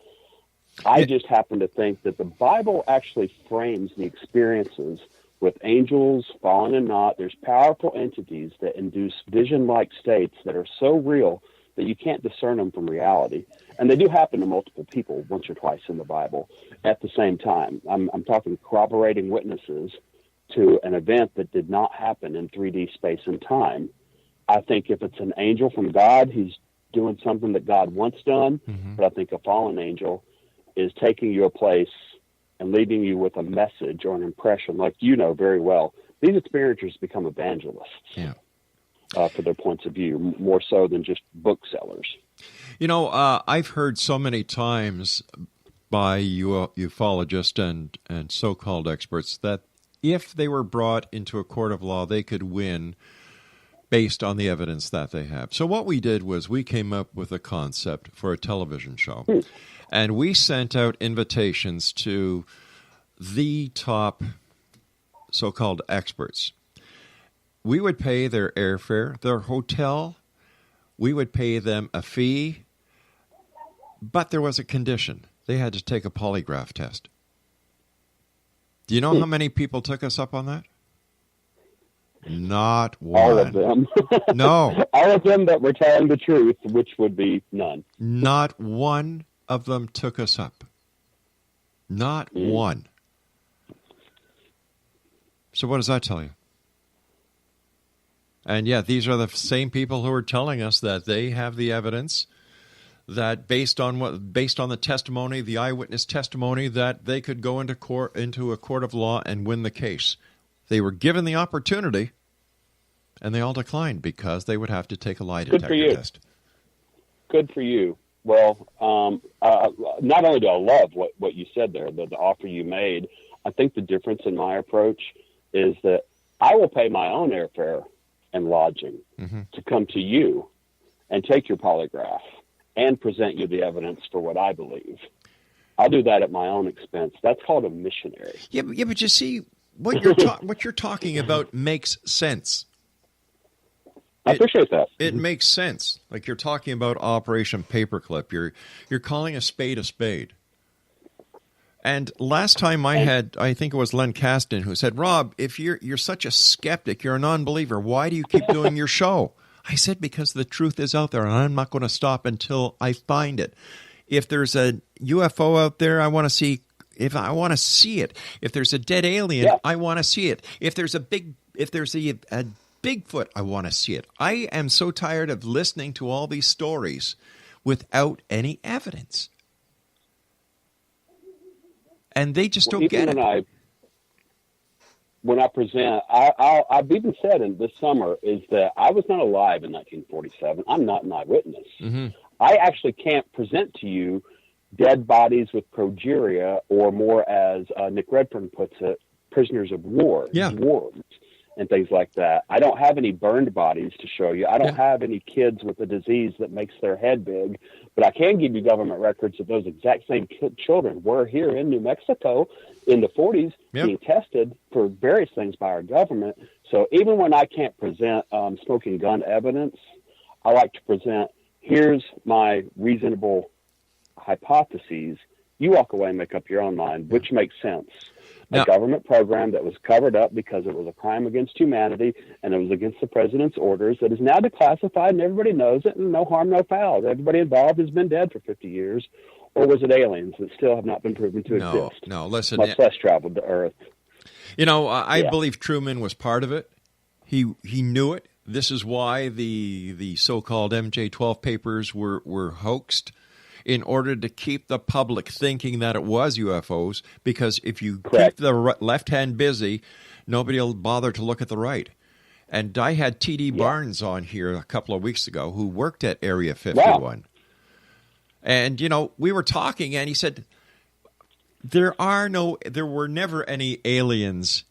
I just happen to think that the Bible actually frames the experiences with angels, fallen and not. There's powerful entities that induce vision-like states that are so real that you can't discern them from reality. And they do happen to multiple people once or twice in the Bible at the same time. I'm talking corroborating witnesses to an event that did not happen in 3D space and time. I think if it's an angel from God, he's doing something that God wants done. Mm-hmm. But I think a fallen angel is taking you a place and leaving you with a message or an impression, like very well. These experiencers become evangelists. Yeah. For their points of view, more so than just booksellers. I've heard so many times by ufologists and so-called experts that if they were brought into a court of law, they could win based on the evidence that they have. So what we did was we came up with a concept for a television show, and we sent out invitations to the top so-called experts. We would pay their airfare, their hotel. We would pay them a fee. But there was a condition. They had to take a polygraph test. Do you know how many people took us up on that? Not one. All of them. No. All of them that were telling the truth, which would be none. Not one of them took us up. Not one. So what does that tell you? And yeah, these are the same people who are telling us that they have the evidence that based on the testimony, the eyewitness testimony, that they could go into a court of law and win the case. They were given the opportunity, and they all declined because they would have to take a lie detector test. Good for you. Well, not only do I love what you said there, the offer you made, I think the difference in my approach is that I will pay my own airfare and lodging to come to you and take your polygraph and present you the evidence for what I believe. I'll do that at my own expense. That's called a missionary. Yeah, but you see, what you're talking about makes sense. I appreciate that. It makes sense. Like you're talking about Operation Paperclip. You're calling a spade a spade. And last time I think it was Len Caston who said, Rob, if you're such a skeptic, you're a non-believer, why do you keep doing your show? I said, because the truth is out there, and I'm not going to stop until I find it. If there's a UFO out there, I want to see. If I want to see it, if there's a dead alien, I want to see it. If there's a Bigfoot, I want to see it. I am so tired of listening to all these stories without any evidence. And they just don't get it. When I present, I've even said in this summer is that I was not alive in 1947. I'm not an eyewitness. Mm-hmm. I actually can't present to you dead bodies with progeria, or more as Nick Redfern puts it, prisoners of war, wards, and things like that. I don't have any burned bodies to show you. I don't have any kids with a disease that makes their head big, but I can give you government records that those exact same children were here in New Mexico in the 40s being tested for various things by our government. So even when I can't present smoking gun evidence, I like to present, here's my reasonable hypotheses. You walk away and make up your own mind, which makes sense. A government program that was covered up because it was a crime against humanity and it was against the president's orders that is now declassified and everybody knows it, and no harm, no foul. Everybody involved has been dead for 50 years. Or was it aliens that still have not been proven to exist? No, listen. Much less traveled to Earth. You know, I believe Truman was part of it. He knew it. This is why the so-called MJ-12 papers were hoaxed, in order to keep the public thinking that it was UFOs, because if you keep the left hand busy, nobody will bother to look at the right. And I had T.D. Barnes on here a couple of weeks ago who worked at Area 51. Wow. And, you know, we were talking, and he said, there were never any aliens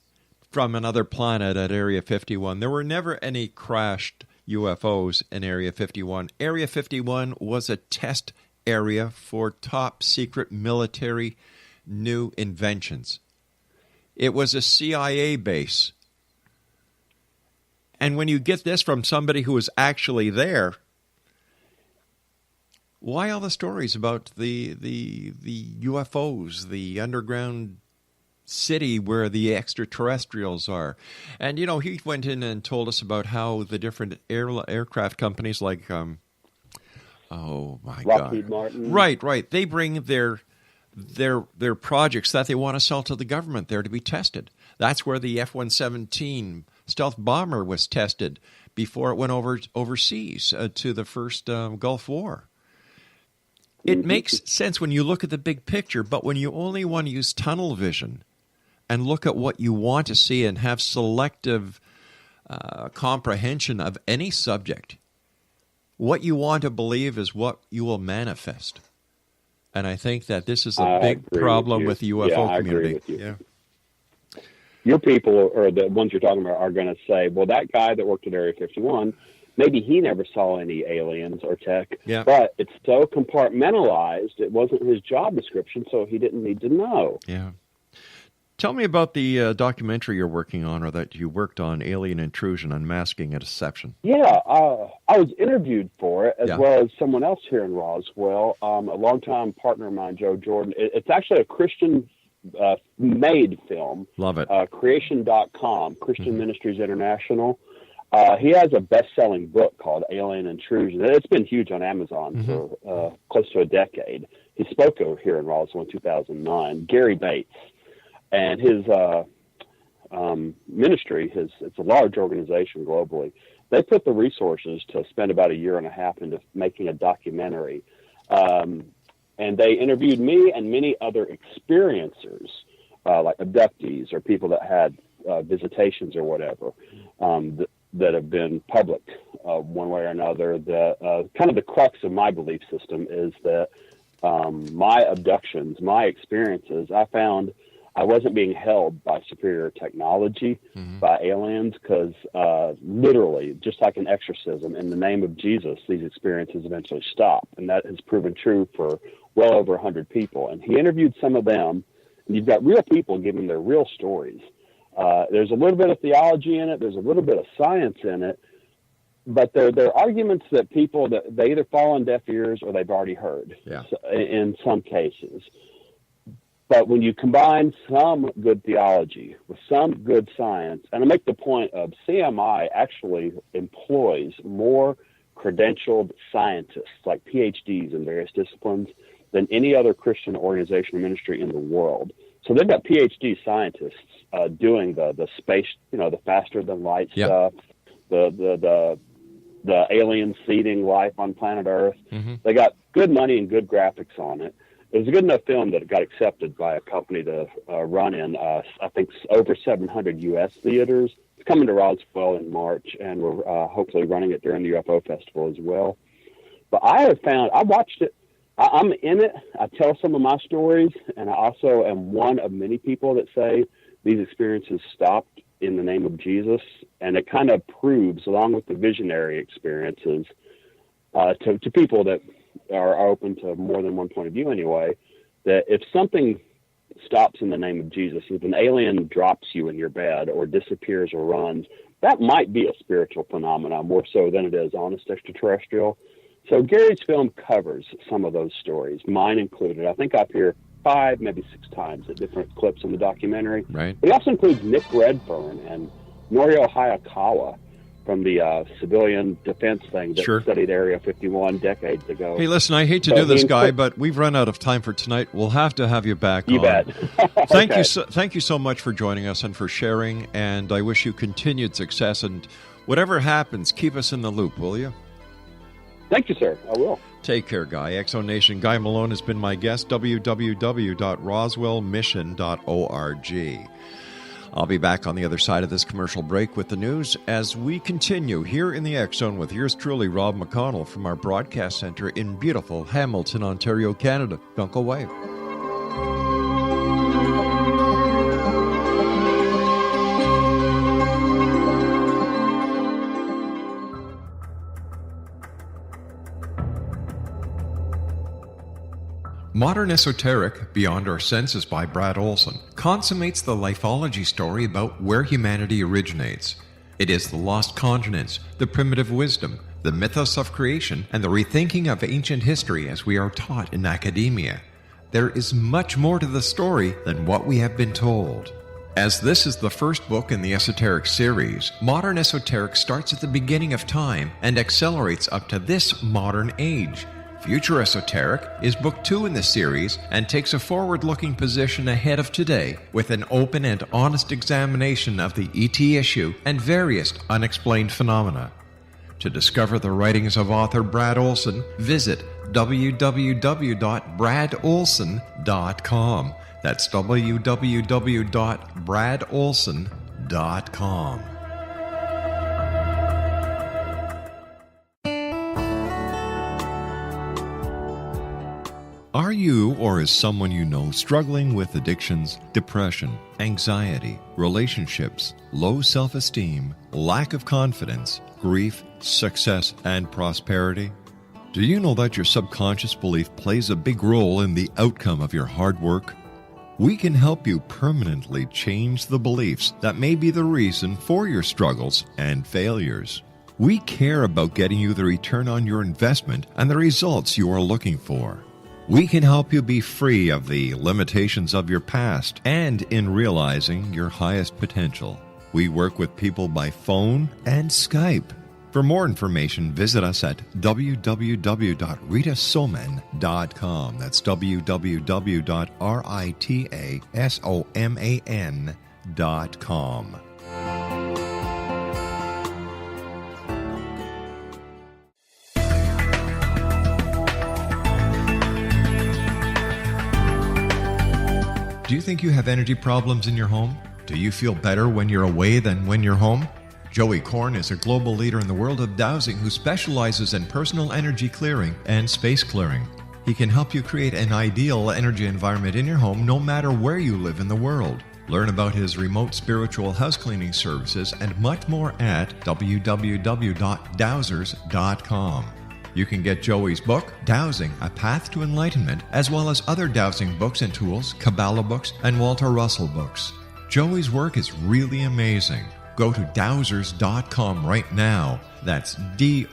from another planet at Area 51. There were never any crashed UFOs in Area 51. Area 51 was a test area for top secret military new inventions. It was a CIA base. And when you get this from somebody who was actually there, why all the stories about the UFOs, the underground city where the extraterrestrials are? And, you know, he went in and told us about how the different aircraft companies like Lockheed Martin. Right. They bring their projects that they want to sell to the government there to be tested. That's where the F-117 stealth bomber was tested before it went overseas to the first Gulf War. It makes sense when you look at the big picture, but when you only want to use tunnel vision and look at what you want to see and have selective comprehension of any subject, what you want to believe is what you will manifest. And I think that this is a big problem with the UFO community. Yeah. Your people, or the ones you're talking about, are going to say, well, that guy that worked at Area 51, maybe he never saw any aliens or tech, but it's so compartmentalized, it wasn't his job description, so he didn't need to know. Yeah. Tell me about the documentary you're working on, or that you worked on, Alien Intrusion, Unmasking a Deception. Yeah, I was interviewed for it, as well as someone else here in Roswell, a longtime partner of mine, Joe Jordan. It's actually a Christian made film. Love it. Creation.com, Christian Ministries International. He has a best-selling book called Alien Intrusion. It's been huge on Amazon for close to a decade. He spoke over here in Roswell in 2009. Gary Bates. And his ministry, it's a large organization globally. They put the resources to spend about a year and a half into making a documentary. And they interviewed me and many other experiencers, like abductees or people that had visitations or whatever, that have been public one way or another. Kind of the crux of my belief system is that my abductions, my experiences, I found I wasn't being held by superior technology, by aliens, because literally, just like an exorcism, in the name of Jesus, these experiences eventually stop. And that has proven true for well over 100 people. And he interviewed some of them, and you've got real people giving their real stories. There's a little bit of theology in it. There's a little bit of science in it. But they're arguments that people, that they either fall on deaf ears or they've already heard in some cases. But when you combine some good theology with some good science, and I make the point of CMI actually employs more credentialed scientists, like PhDs in various disciplines, than any other Christian organization or ministry in the world. So they've got PhD scientists doing the space, the faster than light stuff, the alien seeding life on planet Earth. They got good money and good graphics on it. It was a good enough film that it got accepted by a company to run in, I think, over 700 U.S. theaters. It's coming to Roswell in March, and we're hopefully running it during the UFO Festival as well. But I watched it. I'm in it. I tell some of my stories, and I also am one of many people that say these experiences stopped in the name of Jesus, and it kind of proves, along with the visionary experiences, to people that are open to more than one point of view anyway, that if something stops in the name of Jesus, if an alien drops you in your bed or disappears or runs, that might be a spiritual phenomenon more so than it is honest extraterrestrial. So Gary's film covers some of those stories, mine included. I think I appear 5, maybe 6 times at different clips in the documentary. Right. But he also includes Nick Redfern and Norio Hayakawa from the civilian defense thing that studied Area 51 decades ago. Hey, listen, I hate to do this, Guy, but we've run out of time for tonight. We'll have to have you back on. You bet. Thank you so much for joining us and for sharing, and I wish you continued success. And whatever happens, keep us in the loop, will you? Thank you, sir. I will. Take care, Guy. Exo Nation. Guy Malone has been my guest, www.roswellmission.org. I'll be back on the other side of this commercial break with the news as we continue here in the X Zone with yours truly, Rob McConnell, from our broadcast center in beautiful Hamilton, Ontario, Canada. Don't go away. Modern Esoteric, Beyond Our Senses by Brad Olson, consummates the lifeology story about where humanity originates. It is the lost continents, the primitive wisdom, the mythos of creation, and the rethinking of ancient history as we are taught in academia. There is much more to the story than what we have been told. As this is the first book in the Esoteric series, Modern Esoteric starts at the beginning of time and accelerates up to this modern age. Future Esoteric is book 2 in the series and takes a forward-looking position ahead of today with an open and honest examination of the ET issue and various unexplained phenomena. To discover the writings of author Brad Olson, visit www.bradolson.com. That's www.bradolson.com. Are you or is someone you know struggling with addictions, depression, anxiety, relationships, low self-esteem, lack of confidence, grief, success, and prosperity? Do you know that your subconscious belief plays a big role in the outcome of your hard work? We can help you permanently change the beliefs that may be the reason for your struggles and failures. We care about getting you the return on your investment and the results you are looking for. We can help you be free of the limitations of your past and in realizing your highest potential. We work with people by phone and Skype. For more information, visit us at www.ritasoman.com. That's www.ritasoman.com. Do you think you have energy problems in your home? Do you feel better when you're away than when you're home? Joey Korn is a global leader in the world of dowsing who specializes in personal energy clearing and space clearing. He can help you create an ideal energy environment in your home no matter where you live in the world. Learn about his remote spiritual house cleaning services and much more at www.dowsers.com. You can get Joey's book, Dowsing, A Path to Enlightenment, as well as other dowsing books and tools, Kabbalah books, and Walter Russell books. Joey's work is really amazing. Go to dowsers.com right now. That's DOWSERS.com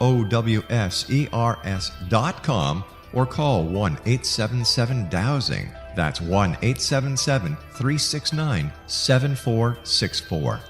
or call 1-877-DOWSING. That's 1-877-369-7464.